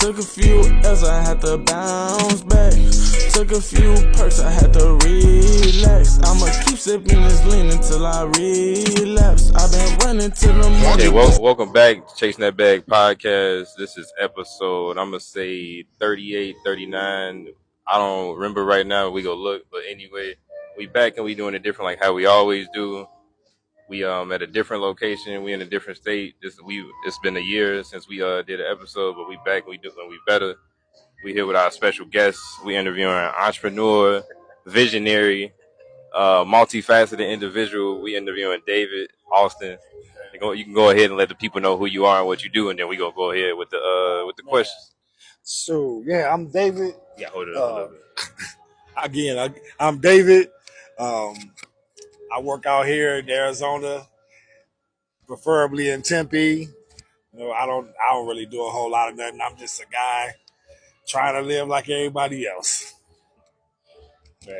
Took a few L's, I had to bounce back. Took a few perks, I had to relax. I'ma keep sipping this lean until I relapse. I've been running to the money. Okay, welcome back to Chasing That Bag podcast. This is episode, I'm going to say 38, 39. I don't remember right now. We go look. But anyway, we back and we doing it different like how we always do. We at a different location. We in a different state. It's been a year since we did an episode, but we back and we better. We here with our special guests. We interviewing an entrepreneur, visionary, multifaceted individual. We interviewing David Austin. You can go ahead and let the people know who you are and what you do, and then we gonna go ahead with the questions. So yeah, I'm David. Yeah, hold it up a little bit. Again, I'm David. I work out here in Arizona, preferably in Tempe. I don't really do a whole lot of nothing. I'm just a guy trying to live like everybody else. Man,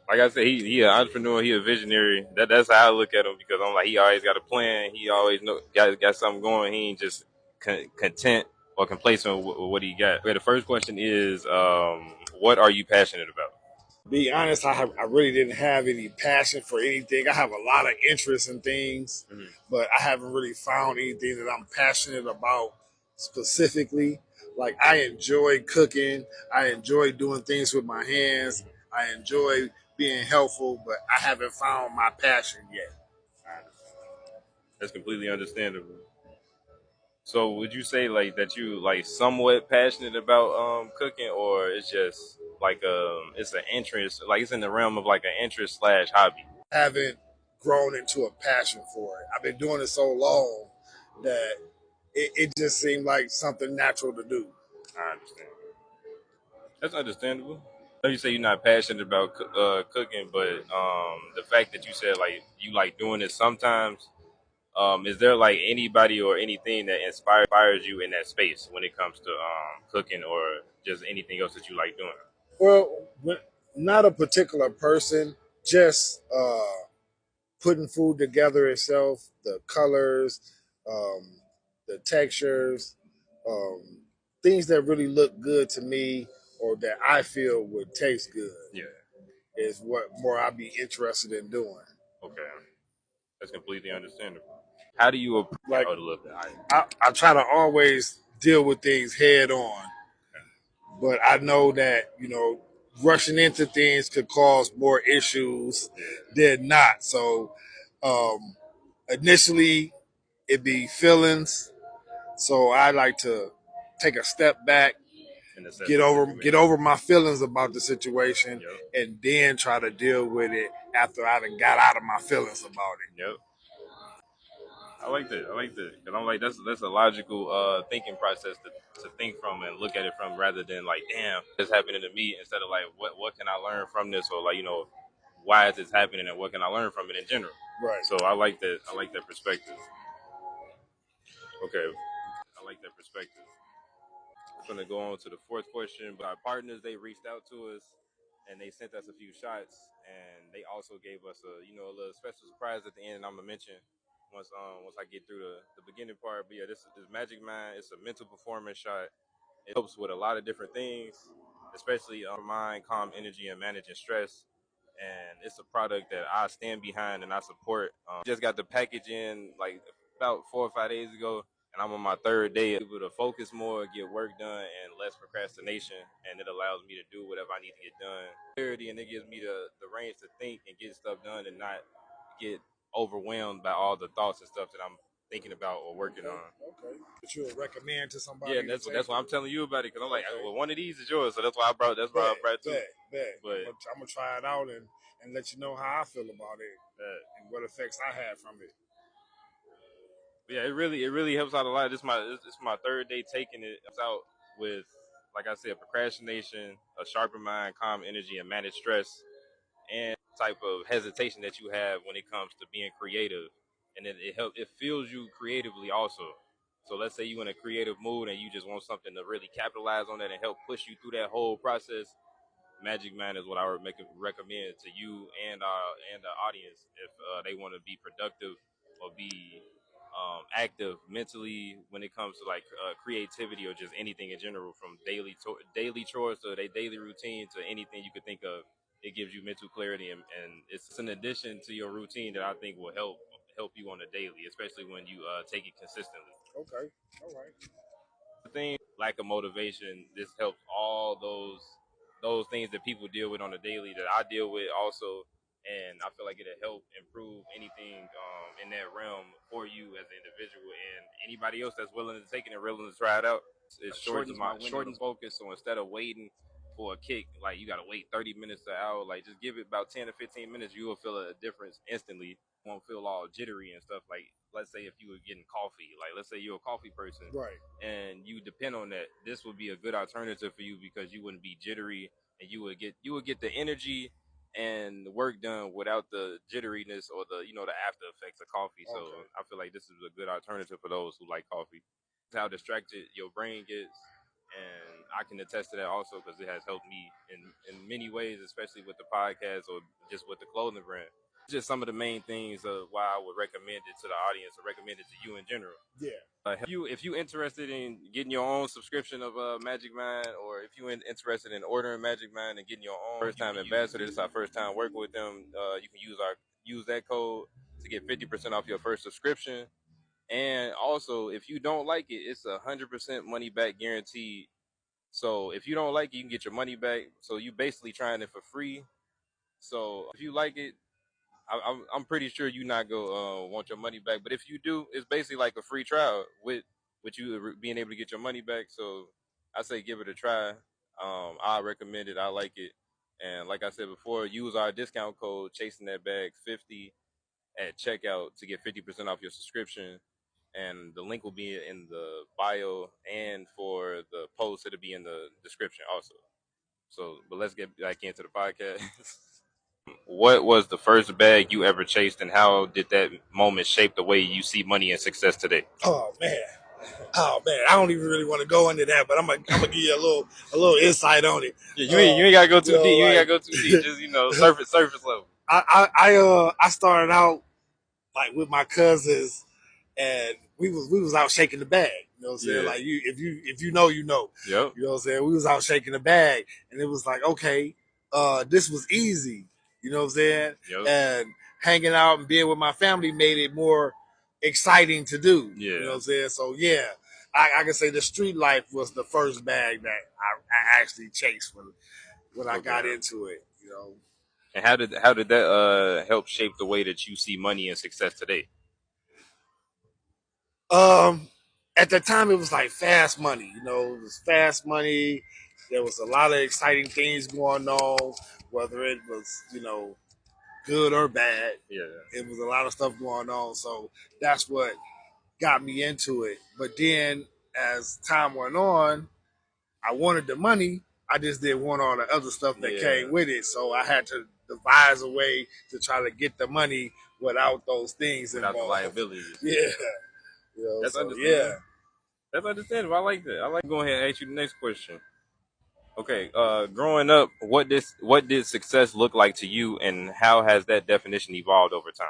like I said, he an entrepreneur. He a visionary. That's how I look at him because I'm like he always got a plan. He always got something going. He ain't just content or complacent with what he got. Okay, the first question is, what are you passionate about? Be honest, I really didn't have any passion for anything. I have a lot of interest in things, but I haven't really found anything that I'm passionate about specifically. Like I enjoy cooking, I enjoy doing things with my hands, I enjoy being helpful, but I haven't found my passion yet. That's completely understandable. So would you say like that you like somewhat passionate about cooking, or it's just like it's an interest, like it's in the realm of like an interest / hobby? I haven't grown into a passion for it. I've been doing it so long that it just seemed like something natural to do. I understand. That's understandable. I know you say you're not passionate about cooking, but the fact that you said like you like doing it sometimes, is there like anybody or anything that inspires you in that space when it comes to cooking or just anything else that you like doing? Well, not a particular person, just putting food together itself, the colors, um, the textures, um, things that really look good to me or that I feel would taste good Yeah. is what more I'd be interested in doing. Okay. That's completely understandable. How do you approach? Like, Oh, look, I try to always deal with things head on, but I know that, rushing into things could cause more issues than not. So, um, initially, it'd be feelings. So I like to take a step back, get over my feelings about the situation, and then try to deal with it after I done got out of my feelings about it. Yep. I like that. I like that because I'm like that's a logical thinking process to think from and look at it from rather than like damn this happening to me instead of like what can I learn from this or like why is this happening and what can I learn from it in general. Right. So I like that. I like that perspective. Okay, I like that perspective. I'm gonna go on to the fourth question. But our partners they reached out to us and they sent us a few shots and they also gave us a little special surprise at the end. And I'm gonna mention once I get through the beginning part. But yeah, this Magic Mind. It's a mental performance shot. It helps with a lot of different things, especially mind, calm energy, and managing stress. And it's a product that I stand behind and I support. Just got the package in like about 4 or 5 days ago, and I'm on my third day. Able to focus more, get work done, and less procrastination. And it allows me to do whatever I need to get done. Clarity, and it gives me the range to think and get stuff done and not get overwhelmed by all the thoughts and stuff that I'm thinking about or working on. Okay. That you would recommend to somebody? Yeah, that's why I'm telling you about it because I'm like, well, one of these is yours, so that's why I brought. That's why I brought it too. But I'm gonna try it out and let you know how I feel about it and what effects I had from it. Yeah, it really helps out a lot. This is my third day taking it. It's out with, like I said, procrastination, a sharper mind, calm energy, and managed stress, and type of hesitation that you have when it comes to being creative, and it fuels you creatively also. So let's say you're in a creative mood and you just want something to really capitalize on that and help push you through that whole process. Magic Man is what I would recommend to you and the audience if they want to be productive or be active mentally when it comes to like creativity or just anything in general, from daily chores to their daily routine to anything you could think of. It gives you mental clarity, and it's an addition to your routine that I think will help you on a daily, especially when you take it consistently. Okay. All right. The thing, lack of motivation, this helps all those things that people deal with on a daily that I deal with also, and I feel like it'll help improve anything in that realm for you as an individual and anybody else that's willing to take it and willing to try it out. It shortens focus. So instead of waiting for a kick, like you gotta wait 30 minutes to an hour, like just give it about 10 to 15 minutes, you will feel a difference instantly. You won't feel all jittery and stuff. Like let's say if you were getting coffee, like let's say you're a coffee person, Right. and you depend on that, this would be a good alternative for you because you wouldn't be jittery, and you would get the energy and the work done without the jitteriness or the the after effects of coffee. So Okay. I feel like this is a good alternative for those who like coffee. It's how distracted your brain gets, and I can attest to that also because it has helped me in many ways, especially with the podcast or just with the clothing brand. Just some of the main things of why I would recommend it to the audience or recommend it to you in general. Yeah. If you interested in getting your own subscription of Magic Mind, or if you interested in ordering Magic Mind and getting your own first time ambassador, this is our first time working with them. You can use that code to get 50% off your first subscription. And also, if you don't like it, it's 100% money back guaranteed. So if you don't like it, you can get your money back. So you basically trying it for free. So if you like it, I'm pretty sure you not go want your money back. But if you do, it's basically like a free trial with you being able to get your money back. So I say give it a try. I recommend it. I like it. And like I said before, use our discount code Chasing That Bag 50 at checkout to get 50% off your subscription. And the link will be in the bio, and for the post, it'll be in the description also. So, but let's get back into the podcast. What was the first bag you ever chased, and how did that moment shape the way you see money and success today? Oh man. Oh man. I don't even really want to go into that, but I'm gonna give you a little insight on it. Yeah, you ain't gotta go too you know, deep. You ain't like gotta go too deep. Just surface level. I started out like with my cousins, and we was out shaking the bag. You know what I'm saying? Yeah. Like if you know, you know. Yep. You know what I'm saying? We was out shaking the bag, and it was like, okay, this was easy. You know what I'm saying? Yep. And hanging out and being with my family made it more exciting to do. Yeah. You know what I'm saying? So yeah, I can say the street life was the first bag that I actually chased when I got into it. You know. And how did that help shape the way that you see money and success today? At the time, it was like fast money. You know, it was fast money. There was a lot of exciting things going on, whether it was good or bad. Yeah. It was a lot of stuff going on, so that's what got me into it. But then, as time went on, I wanted the money. I just didn't want all the other stuff that came with it. So I had to devise a way to try to get the money without those things Without the involved. liabilities. Yeah. That's so, understandable. yeah. That's understandable. I like that. I like going ahead and ask you the next question. Okay, growing up, what did success look like to you, and how has that definition evolved over time?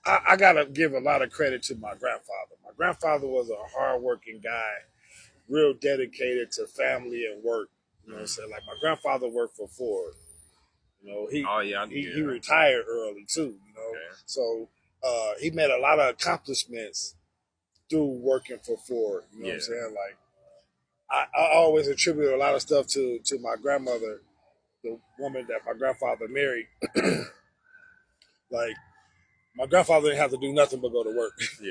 I gotta give a lot of credit to my grandfather. My grandfather was a hardworking guy, real dedicated to family and work. You know what I'm saying? Like my grandfather worked for Ford. You know, he retired early too, you know. Okay. So he made a lot of accomplishments through working for Ford. You know what I'm saying? Like I always attribute a lot of stuff to my grandmother, the woman that my grandfather married. Like my grandfather didn't have to do nothing but go to work. Yeah.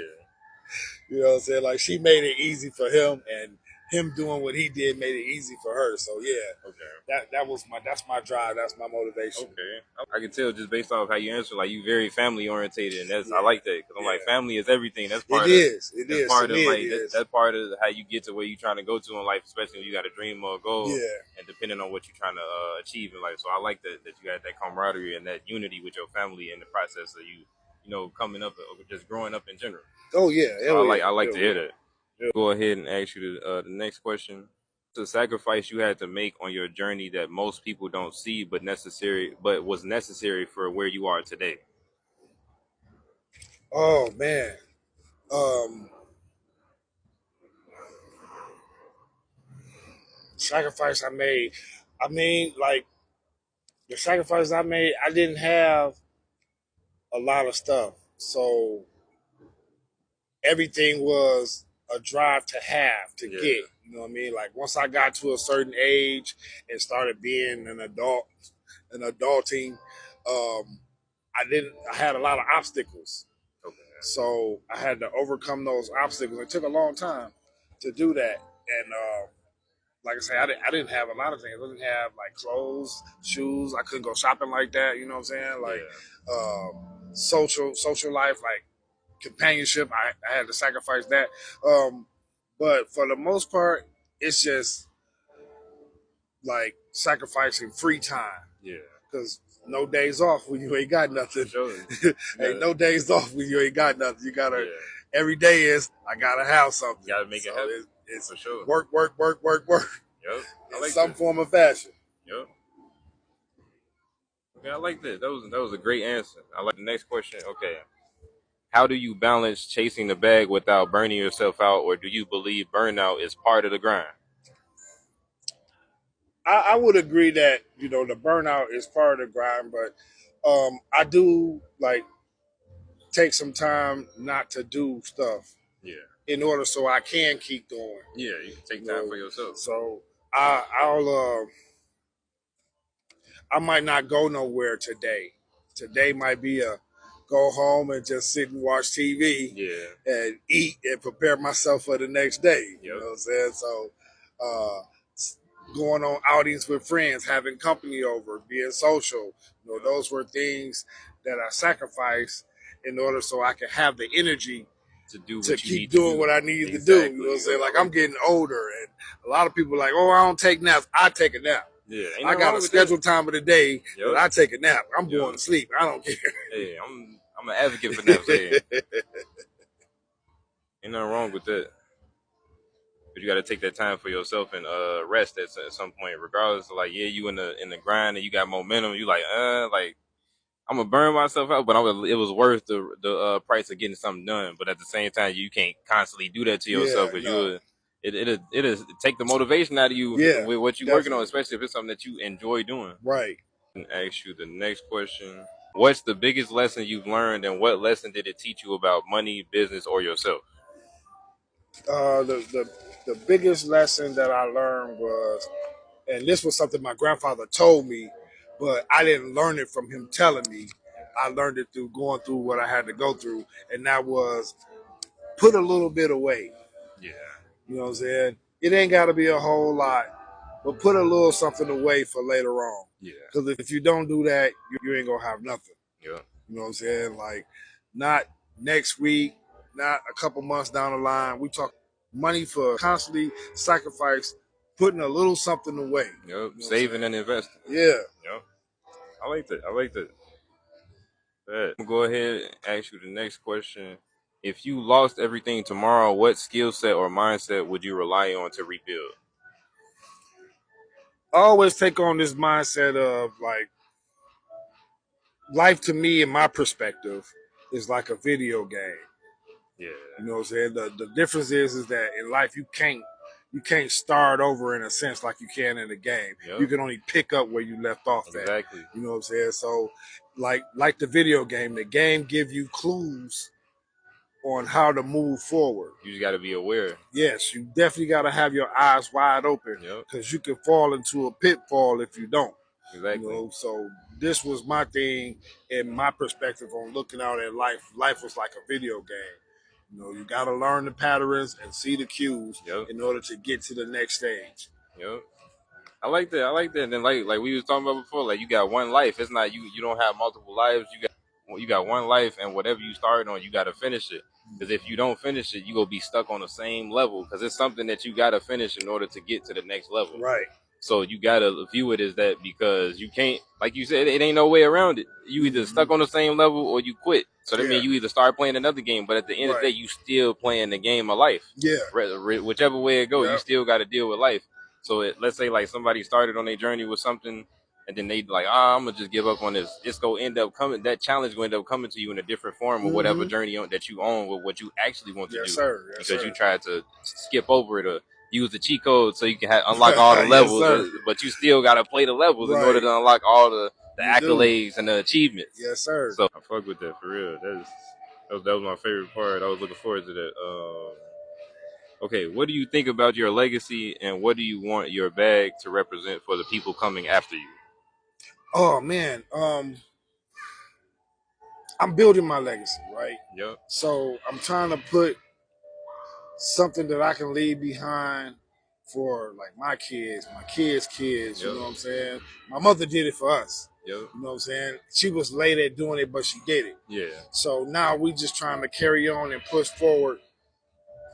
You know what I'm saying? Like she made it easy for him, and him doing what he did made it easy for her. So yeah, okay, that's my drive, that's my motivation. Okay, I can tell just based off how you answer, like you very family orientated, and that's I like that because I'm like family is everything. That's part It part of is. That's part of how you get to where you're trying to go to in life, especially when you got a dream or a goal. Yeah. And depending on what you're trying to achieve in life. So I like that you got that camaraderie and that unity with your family in the process of you coming up or just growing up in general. Oh yeah, so I like to hear that. Yeah. Go ahead and ask you the next question. The sacrifice you had to make on your journey that most people don't see, but was necessary for where you are today. Oh man, Sacrifice I made. I mean, like the sacrifice I made, I didn't have a lot of stuff, so everything was a drive to have to get. You know what I mean? Like once I got to a certain age and started being an adult, an adulting, I had a lot of obstacles. Okay. So I had to overcome those obstacles. It took a long time to do that, and like I say, I didn't have a lot of things. I didn't have like clothes, shoes. I couldn't go shopping like that. You know what I'm saying? Like social life, like companionship. I had to sacrifice that. But for the most part, it's just like sacrificing free time. Yeah. Because no days off when you ain't got nothing. Sure. Ain't no days off when you ain't got nothing. You gotta. Every day is I gotta have something. You gotta make it happen. It's for sure. Work. Yep. In some form of fashion. Yep. Okay, I like that. That was a great answer. I like the next question. Okay. How do you balance chasing the bag without burning yourself out, or do you believe burnout is part of the grind? I would agree that the burnout is part of the grind, but I do like take some time not to do stuff. Yeah. In order so I can keep going. Yeah, you can take time for yourself. So I might not go nowhere today. Today might be a go home and just sit and watch TV. Yeah. And eat and prepare myself for the next day. Yep. You know what I'm saying? So going on outings with friends, having company over, being social, those were things that I sacrificed in order so I can have the energy to keep doing what I needed to do. You know what I'm saying? Like I'm getting older, and a lot of people are like, oh, I don't take naps. I take a nap. Yeah, I got a scheduled time of the day that I take a nap. I'm going to sleep. I don't care. Hey, I'm an advocate for naps. Hey. Ain't nothing wrong with that. But you got to take that time for yourself and rest at some point, regardless of like, you in the grind and you got momentum. You like I'm gonna burn myself out, but it was worth the price of getting something done. But at the same time, you can't constantly do that to yourself because it'll take the motivation out of you with what you're working on, especially if it's something that you enjoy doing. Right. And ask you the next question: what's the biggest lesson you've learned, and what lesson did it teach you about money, business, or yourself? The biggest lesson that I learned was, and this was something my grandfather told me, but I didn't learn it from him telling me. I learned it through going through what I had to go through, and that was put a little bit away. Yeah. You know what I'm saying? It ain't got to be a whole lot, but put a little something away for later on. Yeah. Because if you don't do that, you ain't going to have nothing. Yeah. You know what I'm saying? Like, not next week, not a couple months down the line. We talk money for constantly sacrifice, putting a little something away. Yep. You know saving and investing. Yeah. Yep. I like that. I'm gonna go ahead and ask you the next question. If you lost everything tomorrow, what skill set or mindset would you rely on to rebuild? I always take on this mindset of like, life to me, in my perspective, is like a video game. Yeah. You know what I'm saying? The difference is that in life you can't start over in a sense like you can in a game. Yep. You can only pick up where you left off at. Exactly. You know what I'm saying? So like the video game, the game give you clues on how to move forward. You just got to be aware. Yes, you definitely got to have your eyes wide open because you can fall into a pitfall if you don't. Exactly. So this was my thing and my perspective on looking out at life. Life was like a video game. You got to learn the patterns and see the cues in order to get to the next stage. Yep. I like that. And then like we was talking about before, like you got one life. It's not you don't have multiple lives. You got one life, and whatever you start on, you got to finish it. Because if you don't finish it, you gonna be stuck on the same level. Because it's something that you got to finish in order to get to the next level. Right. So you gotta view it as that because you can't, like you said, it ain't no way around it. You either stuck on the same level or you quit. So that means you either start playing another game, but at the end of the day, you still playing the game of life. Yeah. Whichever way it goes, you still got to deal with life. So let's say like somebody started on their journey with something and then they like, I'm gonna just give up on this. It's gonna end up coming. That challenge gonna end up coming to you in a different form or whatever journey that you own with what you actually want to do. Sir. Yes, because sir. you tried to skip over it or use the cheat code so you can unlock all the levels, but you still gotta play the levels in order to unlock all the accolades and the achievements. Yes, sir. So I fuck with that for real. That was my favorite part. I was looking forward to that. Okay, what do you think about your legacy, and what do you want your bag to represent for the people coming after you? Oh man, I'm building my legacy, right? Yep. So I'm trying to put something that I can leave behind for like my kids, my kids' kids. You know what I'm saying? My mother did it for us. Yep. You know what I'm saying? She was late at doing it, but she did it. Yeah. So now we just trying to carry on and push forward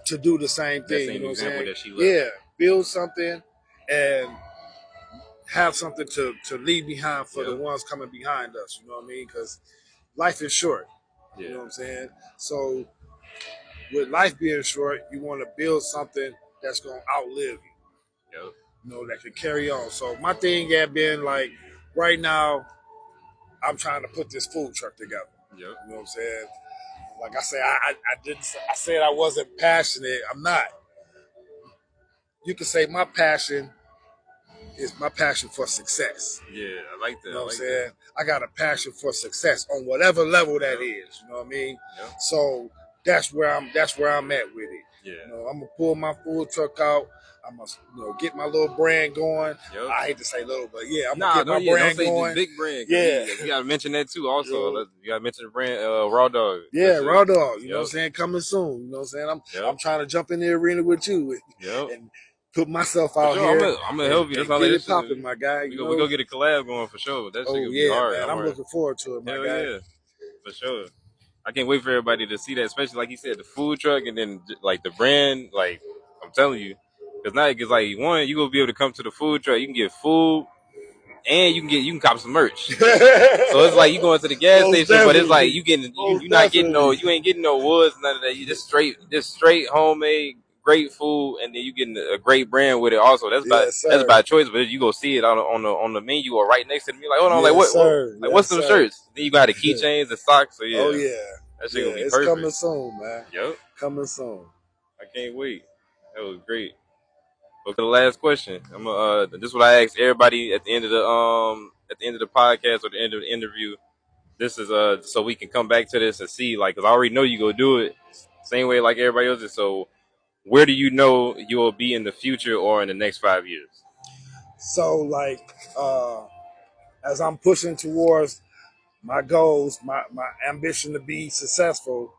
to do the same thing. Same you know what I'm saying? that she left. Yeah, build something and have something to leave behind for the ones coming behind us. You know what I mean? Because life is short. You know what I'm saying? So with life being short, you want to build something that's going to outlive you. Yep. You know, that can carry on. So my thing had been like, right now, I'm trying to put this food truck together. Yep. You know what I'm saying? Like I said, I said I wasn't passionate. I'm not. You could say my passion is my passion for success. Yeah, I like that. You know what I'm saying? I got a passion for success on whatever level that is. You know what I mean? Yep. So that's where I'm at with it. Yeah. You know, I'm gonna pull my food truck out. I'm gonna get my little brand going. Yep. I hate to say little, but yeah, I'm gonna get my brand don't say going. Big brand. Yeah, you gotta mention that too. Also, you gotta mention the brand Raw Dog. Yeah, Raw Dog. You know what I'm saying? Coming soon. You know what I'm saying? I'm trying to jump in the arena with you and put myself out here. I'm gonna help you. That's all get it it popping, my guy. We go get a collab going for sure. That shit gonna be hard. Man, I'm looking forward to it, my guy. Yeah, for sure. I can't wait for everybody to see that, especially like you said, the food truck and then like the brand. Like I'm telling you, because now it's like one, you gonna be able to come to the food truck. You can get food, and you can cop some merch. So it's like you going to the gas station, but it's like you ain't getting no woods, none of that. You just straight homemade. Great food, and then you getting a great brand with it. Also, that's by choice, but you go see it on the menu or right next to me. Like, hold on, what's some shirts? Then you got the keychains, the socks. So yeah, that shit gonna be perfect. It's coming soon, man. Yep, coming soon. I can't wait. That was great. Okay, the last question. This is what I ask everybody at the end of the podcast or the end of the interview. This is so we can come back to this and see, like, because I already know you go do it same way like everybody else is. So where do you know you will be in the future or in the next 5 years? So, like, as I'm pushing towards my goals, my ambition to be successful,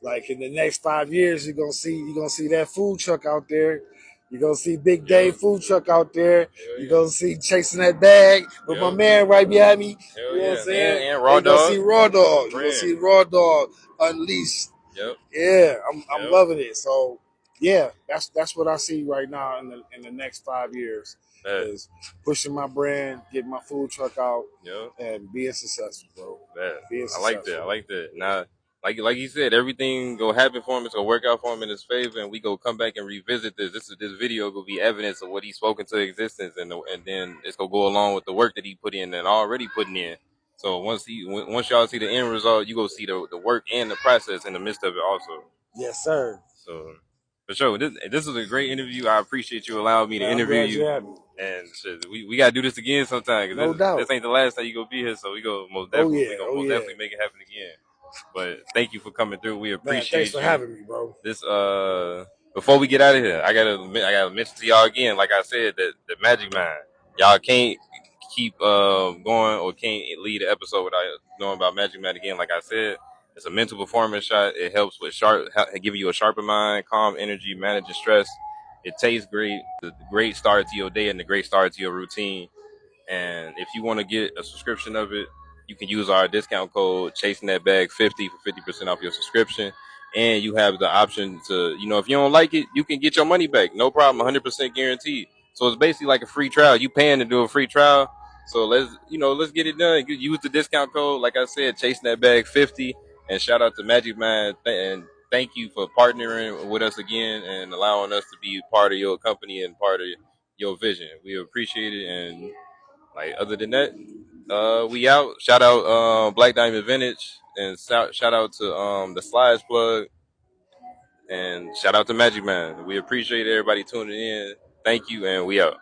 like in the next 5 years, you're gonna see that food truck out there. You're gonna see Big Dave food truck out there. You're gonna see chasing that bag with my man right behind me. You know what I'm saying? And Raw Dog. You're gonna see Raw Dog. You're gonna see Raw Dog unleashed. Yep. Yeah, I'm loving it. So yeah, that's what I see right now in the next 5 years. Is pushing my brand, getting my food truck out, and being successful, bro. I like that. Now, like you said, everything go happen for him. It's gonna work out for him in his favor, and we go come back and revisit this. This video will be evidence of what he spoke into existence, and then it's gonna go along with the work that he put in and already putting in. So once y'all see the end result, you go see the work and the process in the midst of it also. Yes, sir. So for sure, this was a great interview. I appreciate you allowing me to interview you. And shit, we gotta do this again sometime. No doubt. This ain't the last time you gonna be here, so we go most definitely definitely make it happen again. But thank you for coming through. We appreciate thanks for having me, bro. This before we get out of here, I gotta mention to y'all again, like I said, that the Magic Mind. Y'all can't keep going or can't lead the episode without knowing about Magic Mind again. Like I said, it's a mental performance shot. It helps with giving you a sharper mind, calm energy, managing stress. It tastes great. The great start to your day and the great start to your routine. And if you want to get a subscription of it, you can use our discount code Chasing That Bag 50 for 50% off your subscription. And you have the option to, if you don't like it, you can get your money back. No problem, 100% guaranteed. So it's basically like a free trial. You paying to do a free trial. So let's get it done. Use the discount code, like I said, Chasing That Bag 50. And shout out to Magic Mind and thank you for partnering with us again and allowing us to be part of your company and part of your vision. We appreciate it, and Like other than that, we out. Shout out Black Diamond Vintage, and shout out to the Slides Plug, and shout out to Magic Man. We appreciate everybody tuning in. Thank you, and we out.